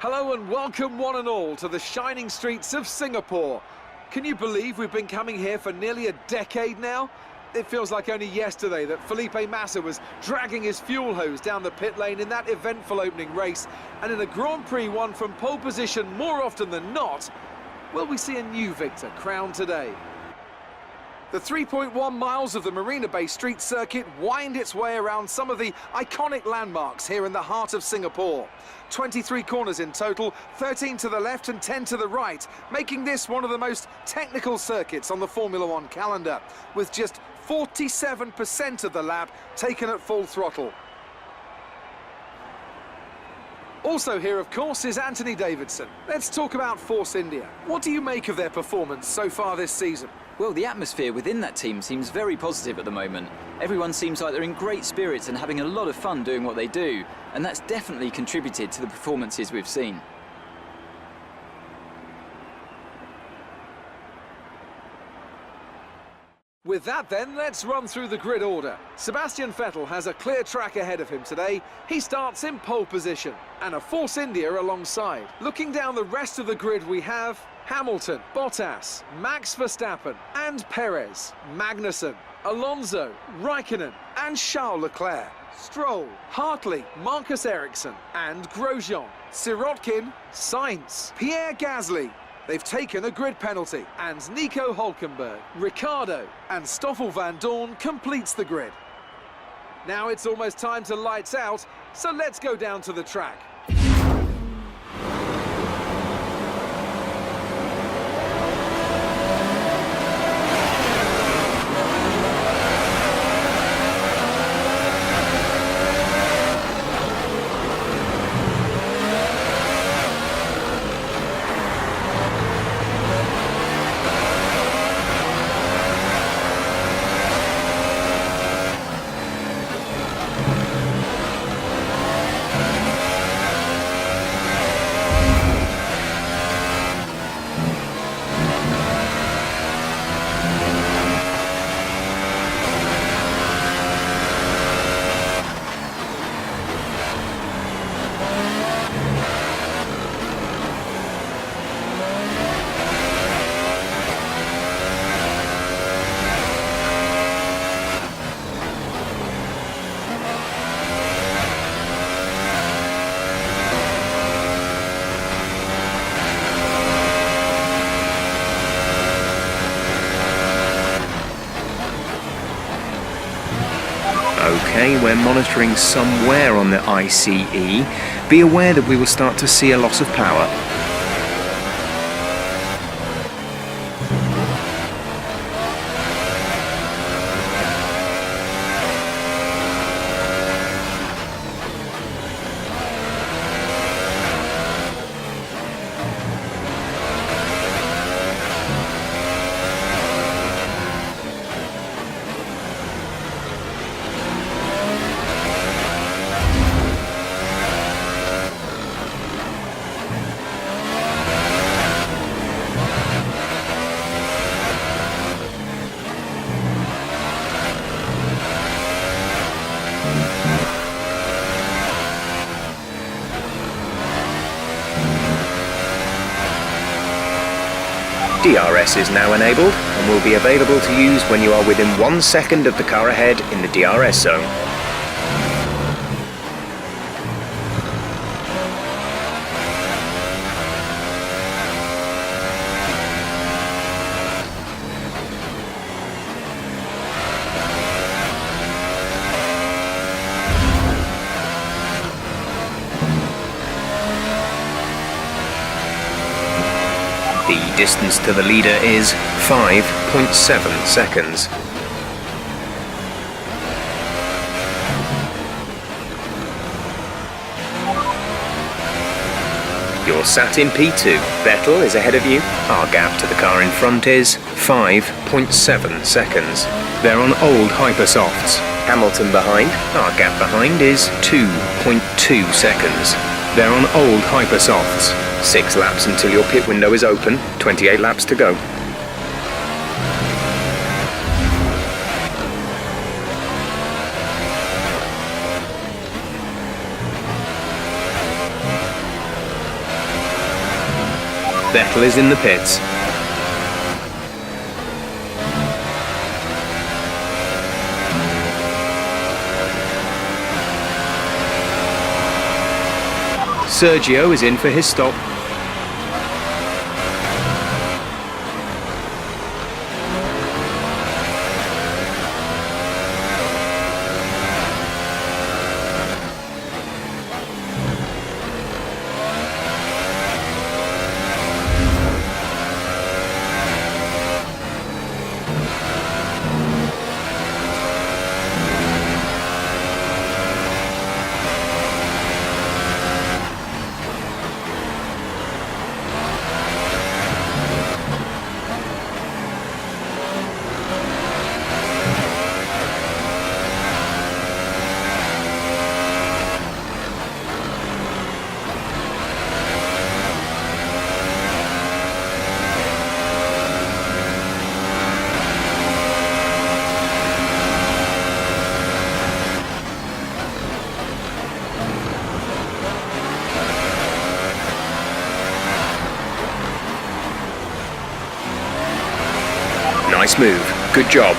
Hello and welcome one and all to the shining streets of Singapore. Can you believe we've been coming here for nearly a decade now? It feels like only yesterday that Felipe Massa was dragging his fuel hose down the pit lane in that eventful opening race, and in a Grand Prix won from pole position more often than not. Will we see a new victor crowned today? The 3.1 miles of the Marina Bay street circuit wind its way around some of the iconic landmarks here in the heart of Singapore. 23 corners in total, 13 to the left and 10 to the right, making this one of the most technical circuits on the Formula One calendar, with just 47% of the lap taken at full throttle. Also here, of course, is Anthony Davidson. Let's talk about Force India. What do you make of their performance so far this season? Well, the atmosphere within that team seems very positive at the moment. Everyone seems like they're in great spirits and having a lot of fun doing what they do, and that's definitely contributed to the performances we've seen. With that then, let's run through the grid order. Sebastian Vettel has a clear track ahead of him today. He starts in pole position, and a Force India alongside. Looking down the rest of the grid, we have Hamilton, Bottas, Max Verstappen and Perez, Magnussen, Alonso, Raikkonen and Charles Leclerc, Stroll, Hartley, Marcus Ericsson and Grosjean, Sirotkin, Sainz, Pierre Gasly. They've taken a grid penalty, and Nico Hülkenberg, Ricciardo and Stoffel van Dorn completes the grid. Now it's almost time to lights out, so let's go down to the track. Okay, we're monitoring somewhere on the ICE. Be aware that we will start to see a loss of power. DRS is now enabled and will be available to use when you are within 1 second of the car ahead in the DRS zone. The distance to the leader is 5.7 seconds. You're sat in P2. Vettel is ahead of you. Our gap to the car in front is 5.7 seconds. They're on old Hypersofts. Hamilton behind. Our gap behind is 2.2 seconds. They're on old Hypersofts. 6 laps until your pit window is open, 28 laps to go. Vettel is in the pits. Sergio is in for his stop. Nice move. Good job.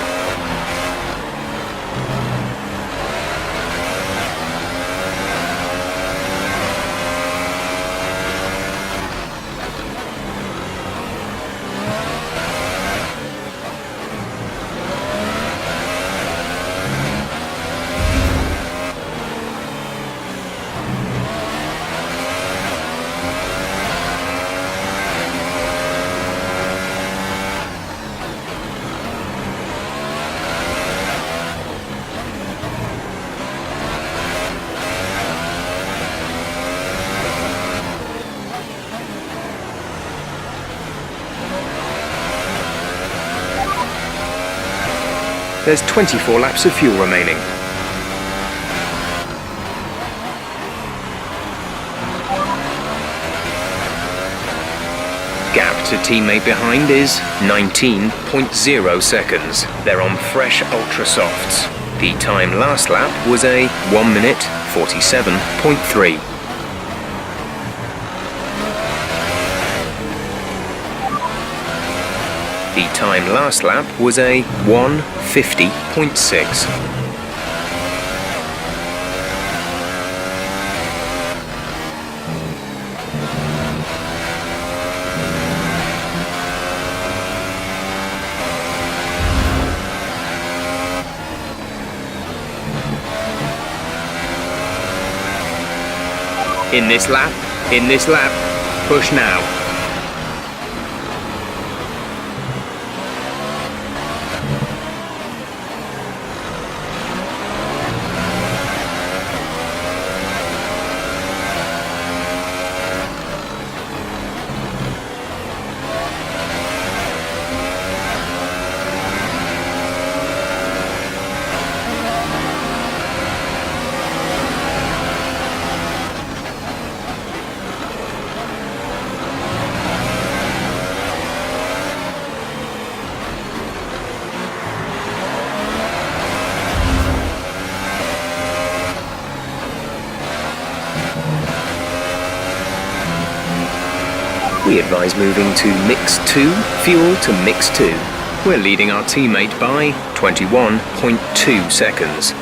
There's 24 laps of fuel remaining. Gap to teammate behind is 19.0 seconds. They're on fresh ultra softs. The time last lap was a 1 minute 47.3. The time last lap was a 1:50.6. In this lap, push now. We advise moving to mix 2, fuel to mix 2. We're leading our teammate by 21.2 seconds.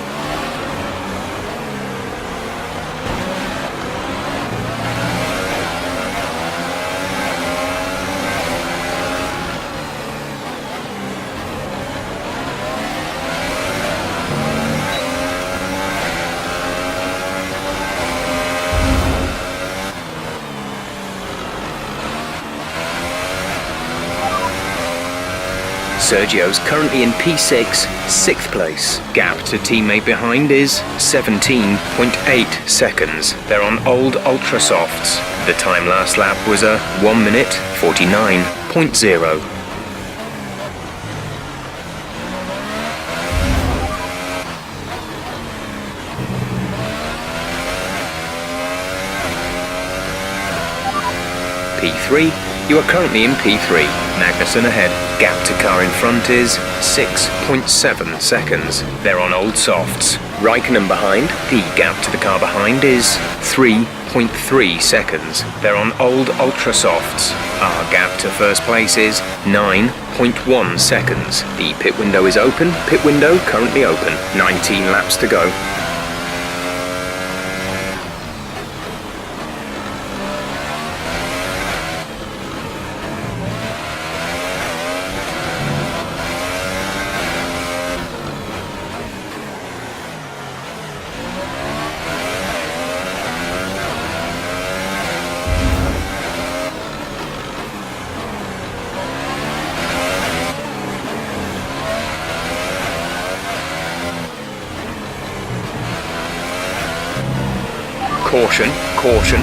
Sergio's currently in P6, 6th place. Gap to teammate behind is 17.8 seconds. They're on old ultra softs. The time last lap was a 1 minute 49.0. P3. You are currently in P3. Magnussen ahead. Gap to car in front is 6.7 seconds. They're on old softs. Raikkonen behind. The gap to the car behind is 3.3 seconds. They're on old ultra softs. Our gap to first place is 9.1 seconds. The pit window is open. Pit window currently open. 19 laps to go. Caution, caution.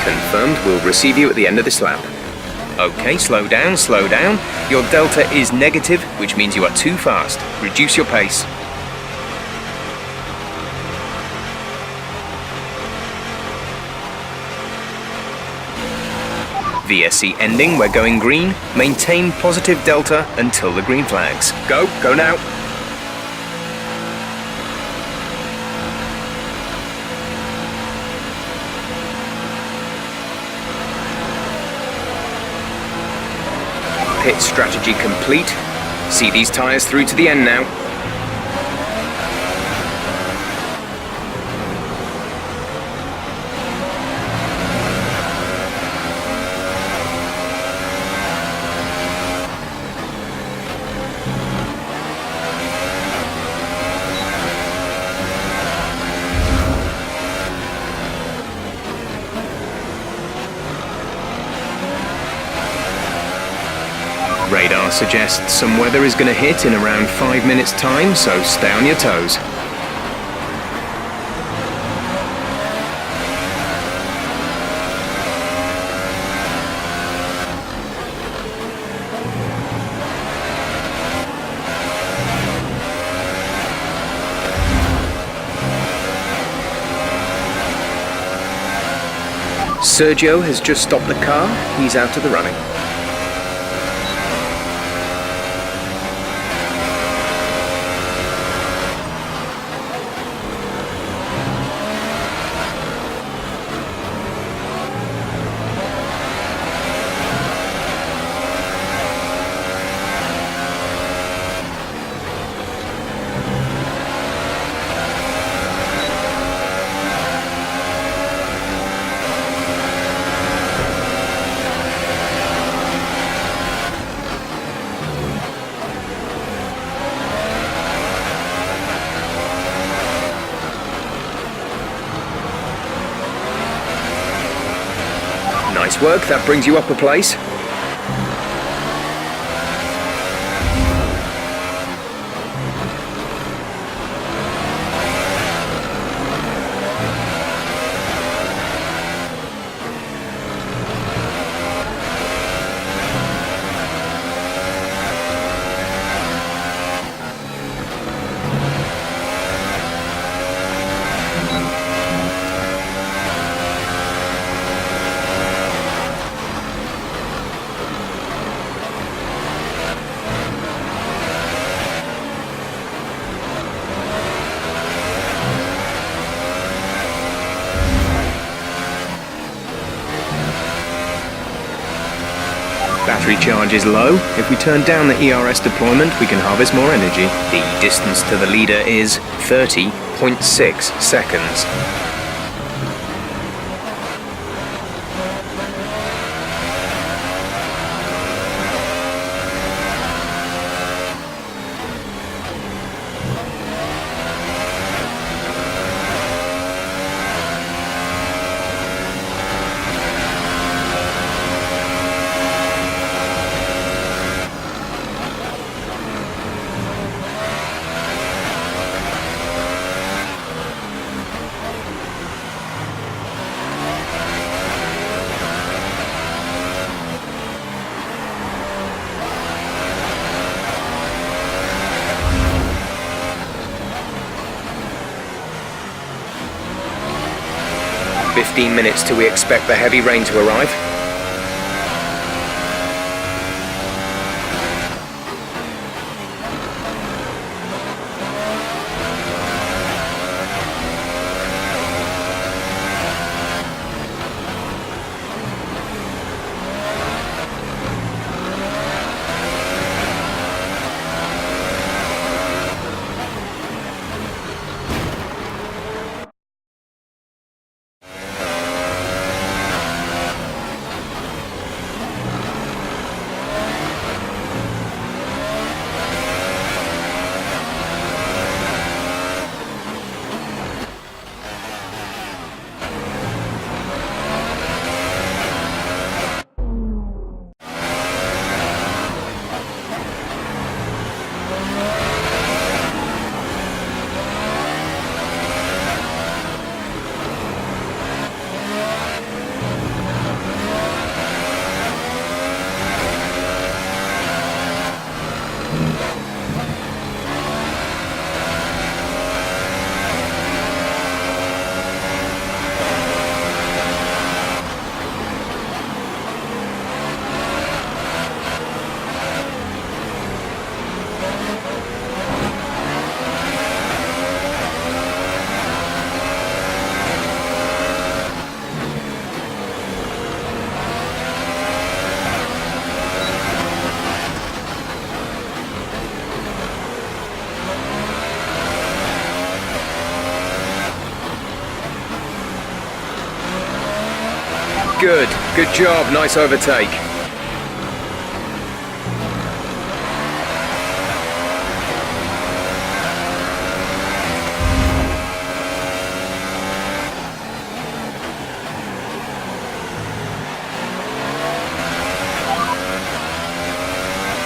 Confirmed, we'll receive you at the end of this lap. Okay, slow down, slow down. Your delta is negative, which means you are too fast. Reduce your pace. VSC ending, we're going green. Maintain positive delta until the green flags. Go now. Pit strategy complete. See these tyres through to the end now. Radar suggests some weather is going to hit in around 5 minutes' time, so stay on your toes. Sergio has just stopped the car. He's out of the running. Nice work, that brings you up a place. Battery charge is low. If we turn down the ERS deployment, we can harvest more energy. The distance to the leader is 30.6 seconds. 15 minutes till we expect the heavy rain to arrive. Good job, nice overtake.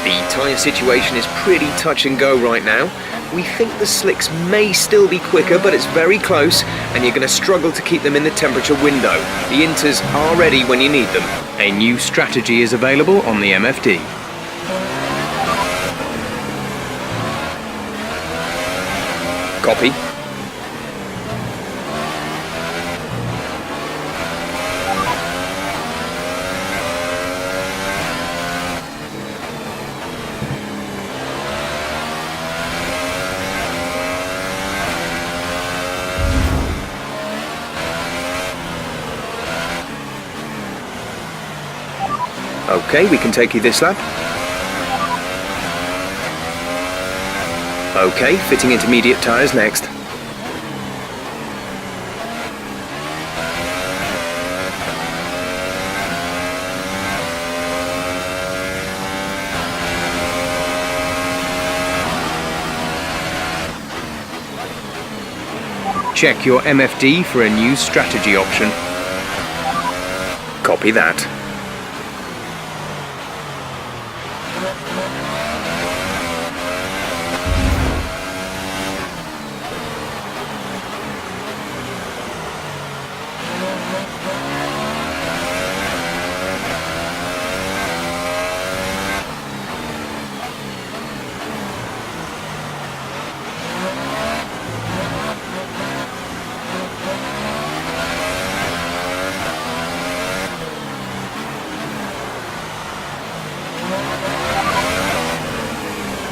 The tyre situation is pretty touch and go right now. We think the slicks may still be quicker, but it's very close, and you're going to struggle to keep them in the temperature window. The inters are ready when you need them. A new strategy is available on the MFD. Copy. Okay, we can take you this lap. Okay, fitting intermediate tyres next. Check your MFD for a new strategy option. Copy that.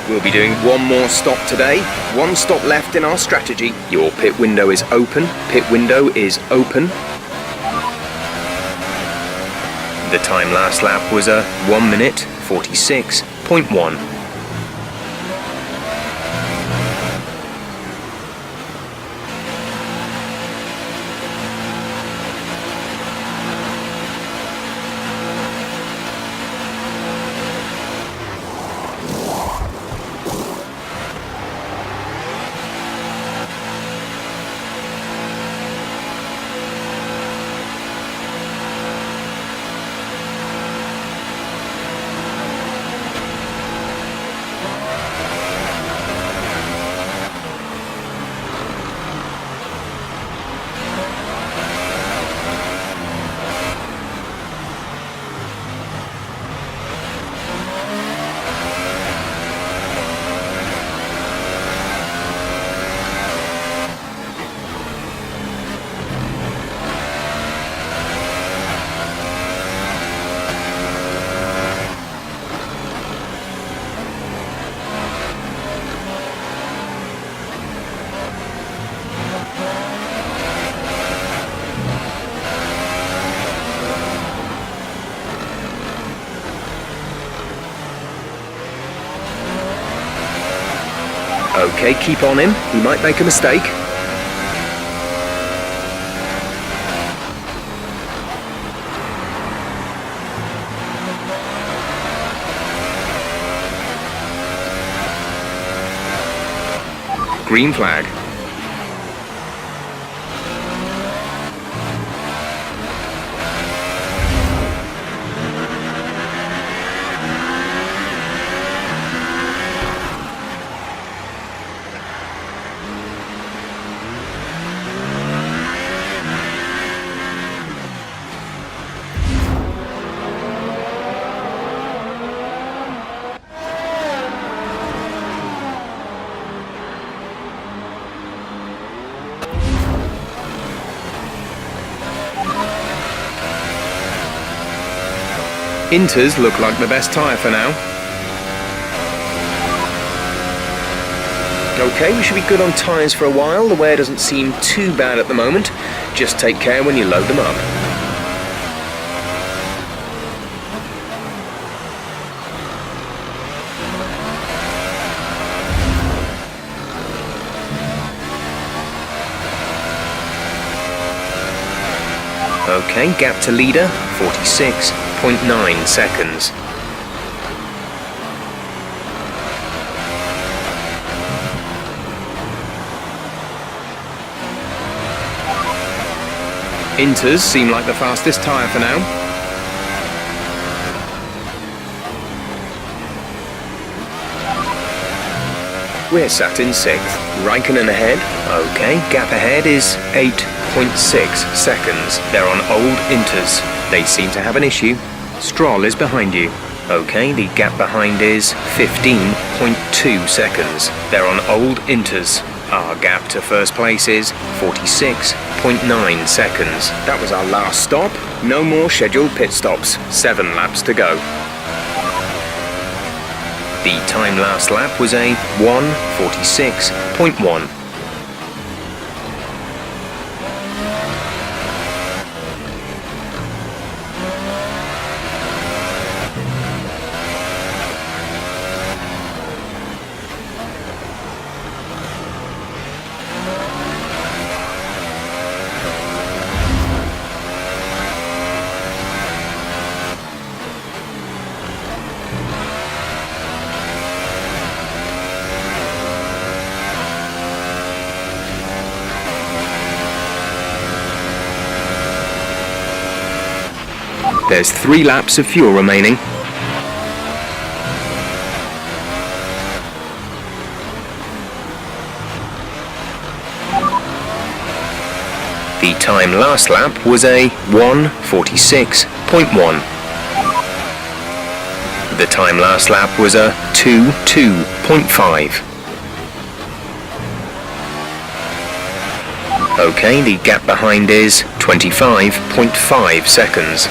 We'll be doing one more stop today. One stop left in our strategy. Your pit window is open. Pit window is open. The time last lap was a 1 minute 46.1. Okay, keep on him. He might make a mistake. Green flag. Inters look like the best tyre for now. Okay, we should be good on tyres for a while. The wear doesn't seem too bad at the moment. Just take care when you load them up. Okay, gap to leader, 46.9 seconds. Inters seem like the fastest tyre for now. We're sat in 6th. Raikkonen ahead. Okay, gap ahead is 8.6 seconds. They're on old Inters. They seem to have an issue. Stroll is behind you. Okay, the gap behind is 15.2 seconds. They're on old Inters. Our gap to first place is 46.9 seconds. That was our last stop. No more scheduled pit stops. 7 laps to go. The time last lap was a 1:46.1. There's 3 laps of fuel remaining. The time last lap was a 1:46.1. The time last lap was a 2:2.5. Okay, the gap behind is 25.5 seconds.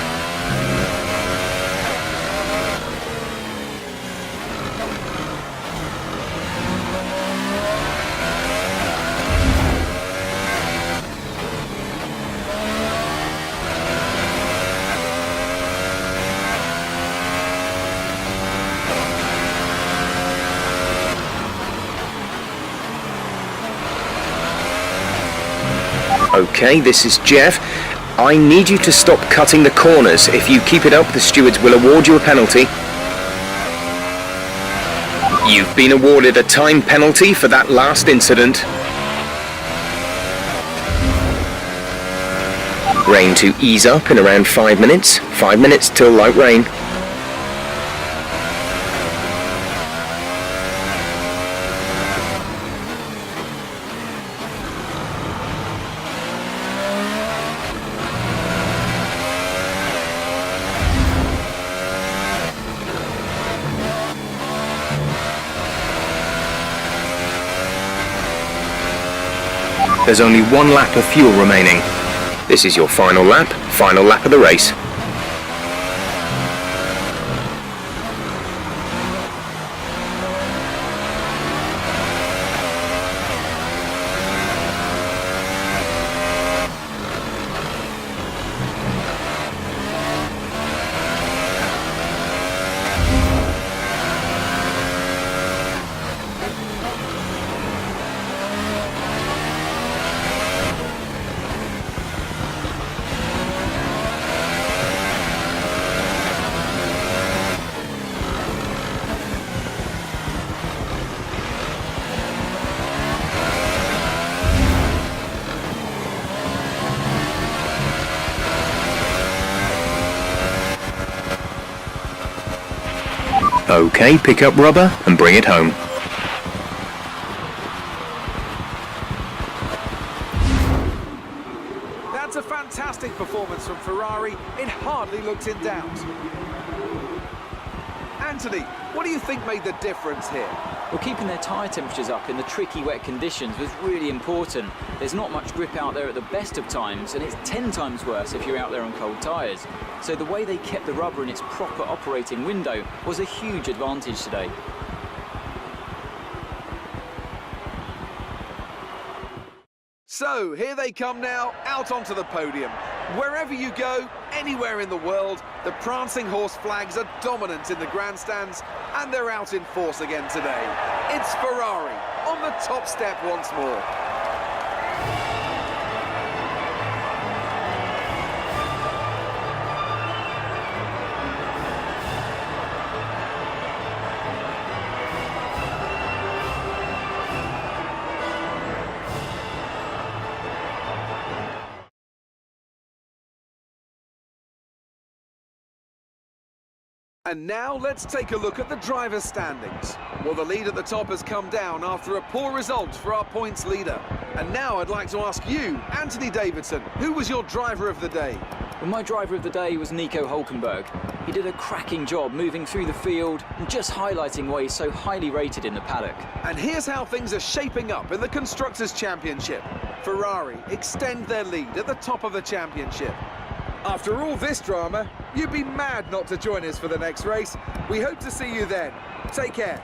Okay, this is Jeff. I need you to stop cutting the corners. If you keep it up, the stewards will award you a penalty. You've been awarded a time penalty for that last incident. Rain to ease up in around 5 minutes. 5 minutes till light rain. There's only 1 lap of fuel remaining. This is your final lap of the race. OK, pick up rubber and bring it home. That's a fantastic performance from Ferrari. It hardly looked in doubt. Anthony, what do you think made the difference here? Well, keeping their tyre temperatures up in the tricky wet conditions was really important. There's not much grip out there at the best of times, and it's 10 times worse if you're out there on cold tyres. So the way they kept the rubber in its proper operating window was a huge advantage today. So, here they come now, out onto the podium. Wherever you go, anywhere in the world, the prancing horse flags are dominant in the grandstands, and they're out in force again today. It's Ferrari on the top step once more. And now let's take a look at the driver's standings. Well, the lead at the top has come down after a poor result for our points leader. And now I'd like to ask you, Anthony Davidson, who was your driver of the day? Well, my driver of the day was Nico Hülkenberg. He did a cracking job moving through the field and just highlighting why he's so highly rated in the paddock. And here's how things are shaping up in the Constructors' Championship. Ferrari extend their lead at the top of the championship. After all this drama, you'd be mad not to join us for the next race. We hope to see you then. Take care.